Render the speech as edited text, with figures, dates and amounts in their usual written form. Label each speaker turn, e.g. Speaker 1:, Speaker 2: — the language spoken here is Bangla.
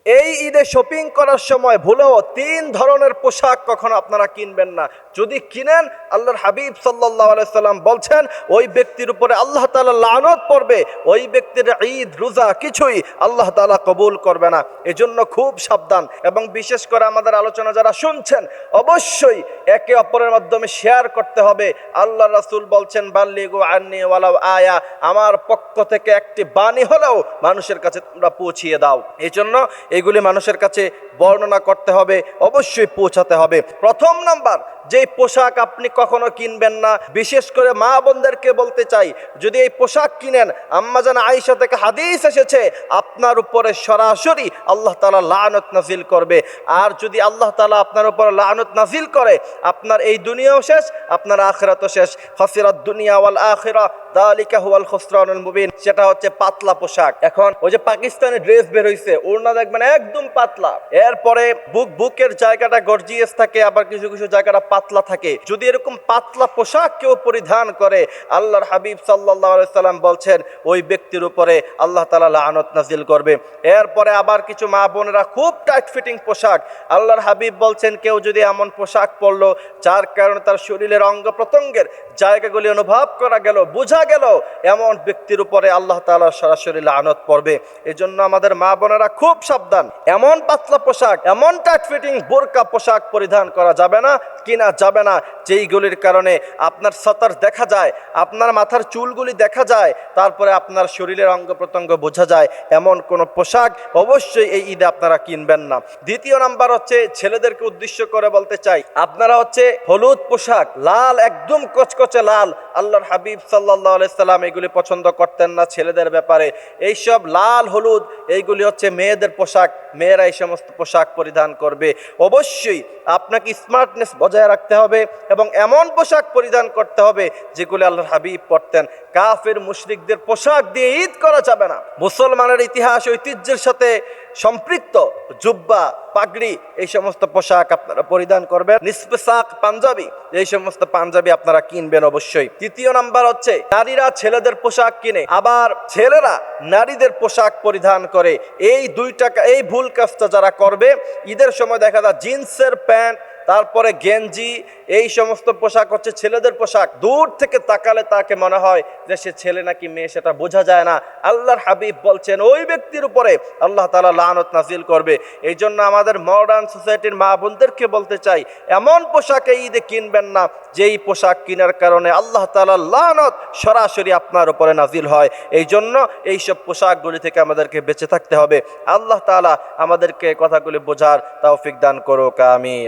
Speaker 1: এই ঈদে শপিং করার সময় ভুলেও 3 ধরনের পোশাক কখনো আপনারা কিনবেন না। যদি কিনেন, আল্লাহর হাবিব সাল্লাল্লাহু আলাইহি সাল্লাম বলছেন ওই ব্যক্তির উপরে আল্লাহ তাআলা লানত পড়বে, ওই ব্যক্তির ঈদ রোজা কিছুই আল্লাহ তাআলা কবুল করবে না। এজন্য খুব সাবধান। এবং বিশেষ করে আমাদের আলোচনা যারা শুনছেন, অবশ্যই একে অপরের মাধ্যমে শেয়ার করতে হবে। আল্লাহ রাসূল বলছেন বাল্লিগু আন্নি ওয়ালাউ আয়া, আমার পক্ষ থেকে একটি বাণী হলেও মানুষের কাছে তোমরা পৌঁছিয়ে দাও। এই জন্য এগুলি মানুষের কাছে বর্ণনা করতে হবে, অবশ্যই পৌঁছাতে হবে। প্রথম নাম্বার, যে পোশাক আপনি কখনো কিনবেন না, বিশেষ করে মা বোনদেরকে বলতে চাই, যদি এই পোশাক কিনেন, আম্মাজান আয়েশা থেকে হাদিস এসেছে আপনার উপরে সরাসরি আল্লাহ তাআলা লানত নাজিল করবে। আর যদি আল্লাহ তাআলা আপনার উপরে লানত নাজিল করে, আপনার এই দুনিয়াও শেষ, আপনার আখিরাতও শেষ। খাসিরাত দুনিয়া ওয়াল আখিরা যালিকা হুয়াল খুসরানুল মুবিন। সেটা হচ্ছে পাতলা পোশাক। এখন ওই যে পাকিস্তানি ড্রেস বের হইছে, ওড়না দেখবেন একদম পাতলা, এরপরে বুকের জায়গাটা গর্জিয়াস থাকে, আবার কিছু কিছু জায়গাটা পাতলা থাকে। যদি এরকম পাতলা পোশাক কেউ পরিধান করে, আল্লাহর হাবিব সাল্লাল্লাহু আলাইহি সাল্লাম বলছেন ওই ব্যক্তির উপরে আল্লাহ তাআলা লানত নাজিল করবে। এরপরে আবার কিছু মা বোনেরা খুব টাইট ফিটিং পোশাক, আল্লাহর হাবিব বলছেন কেউ যদি এমন পোশাক পরলো যার কারণে তার শরীরের অঙ্গ প্রত্যঙ্গের জায়গাগুলি অনুভব করা গেল, বোঝা গেল, এমন ব্যক্তির উপরে আল্লাহ তাআলা সরাসরি লানত পড়বে। এজন্য আমাদের মা বোনেরা খুব সাবধান। এমন পাতলা পোশাক, এমন টাইট ফিটিং বোরকা পোশাক পরিধান করা যাবে না, কিনা যাবে না, যেইগুলির কারণে আপনার সতর দেখা যায়, আপনার মাথার চুলগুলি দেখা যায়, তারপরে আপনার শরীরের অঙ্গ প্রত্যঙ্গ বোঝা যায়, এমন কোন পোশাক অবশ্যই এই ঈদে আপনারা কিনবেন না। দ্বিতীয় নাম্বার হচ্ছে, ছেলেদেরকে উদ্দেশ্য করে বলতে চাই, আপনারা হচ্ছে হলুদ পোশাক, লাল, একদম কচকচে লাল, আল্লাহর হাবিব সাল্লাল্লাহু আলাইহি সাল্লাম এগুলি পছন্দ করতেন না ছেলেদের ব্যাপারে। এইসব লাল হলুদ এইগুলি হচ্ছে মেয়েদের পোশাক, মেয়েরা এই সমস্ত পোশাক পরিধান করবে। অবশ্যই আপনাকে স্মার্টনেস বজায় রাখতে হবে এবং এমন পোশাক পরিধান করতে হবে যেগুলি আল্লাহর হাবিব পরতেন। কাফের মুশরিকদের পোশাক দিয়ে ঈদ করা যাবে না। মুসলমানের ইতিহাস ঐতিহ্যের সাথে সম্পৃক্ত জুব্বা, পাগড়ি, এই সমস্ত পোশাক আপনারা পরিধান করবেন। নিসফে সাক পাঞ্জাবি, এই সমস্ত পাঞ্জাবি আপনারা কিনবেন অবশ্যই। তৃতীয় নাম্বার হচ্ছে, নারীরা ছেলেদের পোশাক কিনে, আবার ছেলেরা নারীদের পোশাক পরিধান করে। এই এই ভুল কাজটা যারা করবে, ঈদের সময় দেখা যায় জিন্সের প্যান্ট, তারপরে গেঞ্জি, এই সমস্ত পোশাক হচ্ছে ছেলেদের পোশাক। দূর থেকে তাকালে তাকে মনে হয় যে সে ছেলে নাকি মেয়ে, সেটা বোঝা যায় না। আল্লাহর হাবিব বলছেন ওই ব্যক্তির উপরে আল্লাহ তাআলা লানত নাজিল করবে। এই জন্য আমাদের মডার্ন সোসাইটির মা বোনদেরকে বলতে চাই, এমন পোশাক এই ঈদে কিনবেন না যেই পোশাক কেনার কারণে আল্লাহ তাআলা লানত সরাসরি আপনার উপরে নাজিল হয়। এই জন্য এইসব পোশাকগুলি থেকে আমাদেরকে বেঁচে থাকতে হবে। আল্লাহ তাআলা আমাদেরকে কথাগুলি বোঝার তৌফিক দান করুক, আমিন।